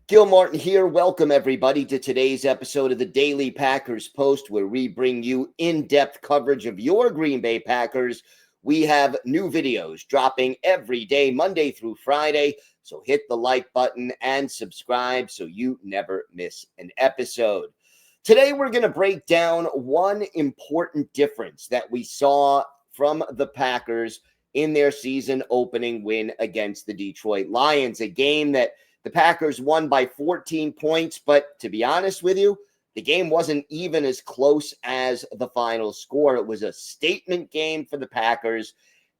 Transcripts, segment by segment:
Gil Martin here. Welcome, everybody, to today's episode of the Daily Packers Post, where we bring you in-depth coverage of your Green Bay Packers. We have new videos dropping every day, Monday through Friday. So hit the like button and subscribe so you never miss an episode. Today, we're going to break down one important difference that we saw from the Packers in their season opening win against the Detroit Lions, a game that the Packers won by 14 points, but to be honest with you, the game wasn't even as close as the final score. It was a statement game for the Packers.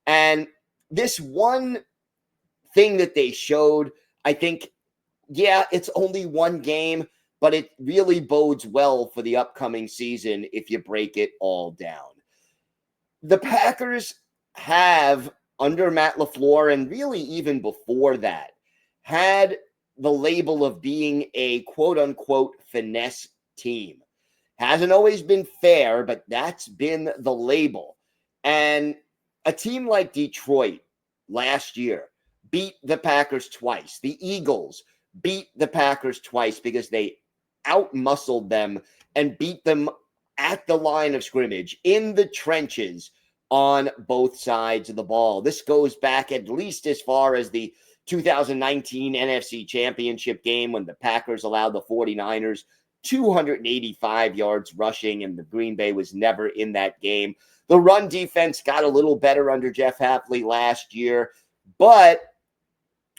And this one thing that they showed, I think, yeah, it's only one game, but it really bodes well for the upcoming season if you break it all down. The Packers have, under Matt LaFleur, and really even before that, had the label of being a quote-unquote finesse team. Hasn't always been fair, but that's been the label. And a team like Detroit last year beat the Packers twice. The Eagles beat the Packers twice because they outmuscled them and beat them at the line of scrimmage, in the trenches, on both sides of the ball. This goes back at least as far as the 2019 NFC Championship game when the Packers allowed the 49ers 285 yards rushing, and the Green Bay was never in that game. The run defense got a little better under Jeff Hafley last year, but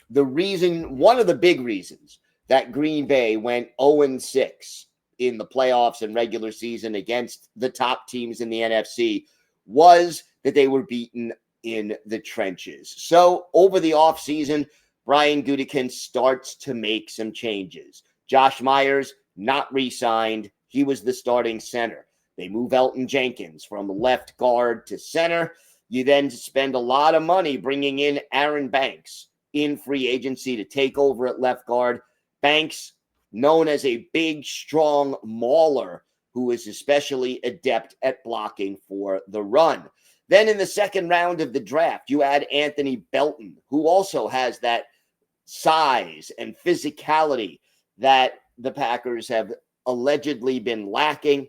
one of the big reasons that Green Bay went 0-6 in the playoffs and regular season against the top teams in the NFC was that they were beaten in the trenches. So over the offseason, Brian Gutekunst starts to make some changes. Josh Myers not re-signed. He was the starting center. They move Elton Jenkins from left guard to center. You then spend a lot of money bringing in Aaron Banks in free agency to take over at left guard. Banks, known as a big, strong mauler who is especially adept at blocking for the run. Then in the second round of the draft, you add Anthony Belton, who also has that size and physicality that the Packers have allegedly been lacking.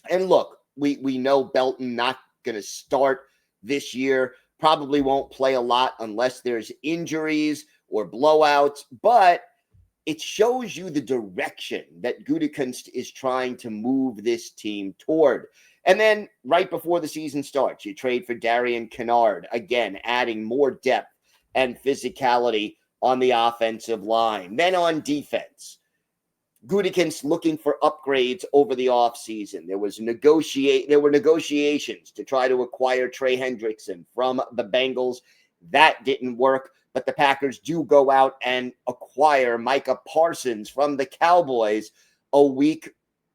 And look, we know Belton not going to start this year, probably won't play a lot unless there's injuries or blowouts, but it shows you the direction that Gutekunst is trying to move this team toward. And then right before the season starts, you trade for Darian Kennard, again, adding more depth and physicality on the offensive line. Then on defense, Gutekunst looking for upgrades over the offseason. There were negotiations to try to acquire Trey Hendrickson from the Bengals. That didn't work, but the Packers do go out and acquire Micah Parsons from the Cowboys a week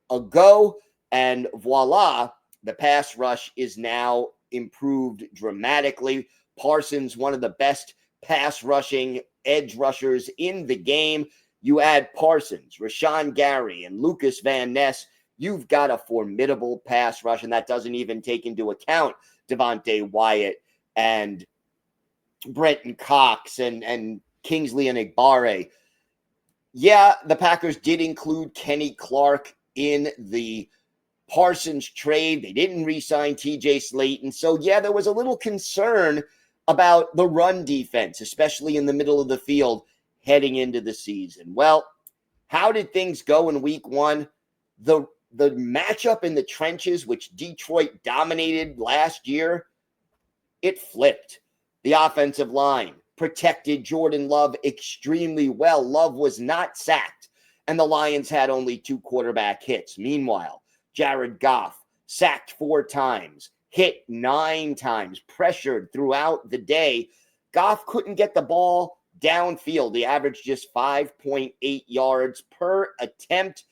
ago, and voila, the pass rush is now improved dramatically. Parsons, one of the best pass rushing edge rushers in the game. You add Parsons, Rashawn Gary, and Lucas Van Ness, you've got a formidable pass rush, and that doesn't even take into account Devontae Wyatt and Brenton Cox and Kingsley Enagbare. Yeah, the Packers did include Kenny Clark in the Parsons trade. They didn't re-sign TJ Slayton. So, yeah, there was a little concern about the run defense, especially in the middle of the field heading into the season. Well, how did things go in week one? The matchup in the trenches, which Detroit dominated last year, it flipped. The offensive line protected Jordan Love extremely well. Love was not sacked, and the Lions had only 2 quarterback hits. Meanwhile, Jared Goff sacked 4 times, hit 9 times, pressured throughout the day. Goff couldn't get the ball downfield. He averaged just 5.8 yards per attempt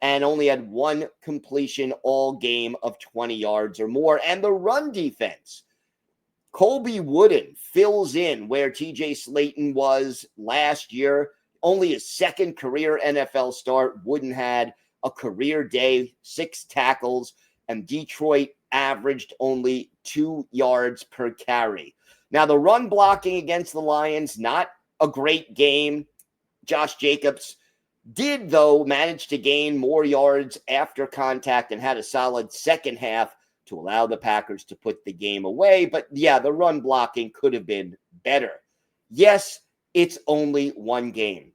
and only had 1 completion all game of 20 yards or more. And the run defense, Colby Wooden fills in where TJ Slayton was last year. Only his second career NFL start. Wooden had a career day, 6 tackles, and Detroit averaged only 2 yards per carry. Now, the run blocking against the Lions, not a great game. Josh Jacobs Did, though, manage to gain more yards after contact and had a solid second half to allow the Packers to put the game away. But yeah, the run blocking could have been better. Yes, it's only one game.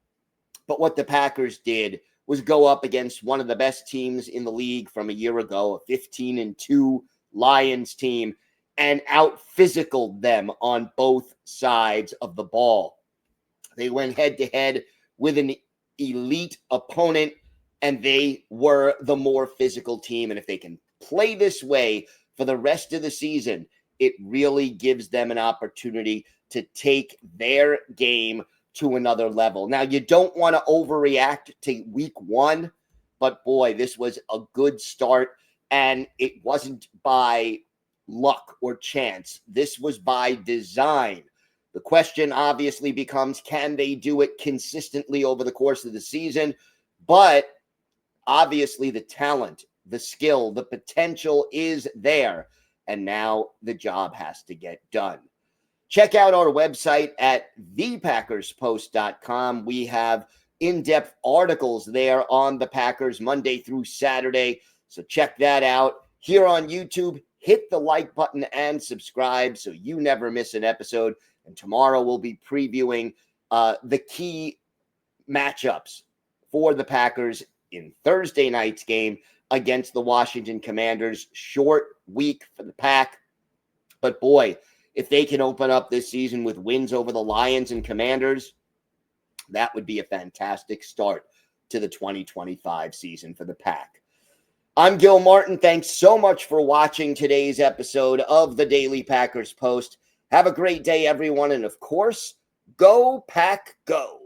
But what the Packers did was go up against one of the best teams in the league from a year ago, a 15-2 Lions team, and out-physicaled them on both sides of the ball. They went head-to-head with an elite opponent, and they were the more physical team. And if they can play this way for the rest of the season, it really gives them an opportunity to take their game to another level. Now, you don't want to overreact to week one, but boy, this was a good start, and it wasn't by luck or chance. This was by design. The question obviously becomes, can they do it consistently over the course of the season? But obviously the talent, the skill, the potential is there. And now the job has to get done. Check out our website at thepackerspost.com. We have in-depth articles there on the Packers Monday through Saturday. So check that out. Here on YouTube, hit the like button and subscribe so you never miss an episode. And tomorrow we'll be previewing the key matchups for the Packers in Thursday night's game against the Washington Commanders. Short week for the Pack. But boy, if they can open up this season with wins over the Lions and Commanders, that would be a fantastic start to the 2025 season for the Pack. I'm Gil Martin. Thanks so much for watching today's episode of the Daily Packers Post. Have a great day, everyone. And of course, go Pack Go.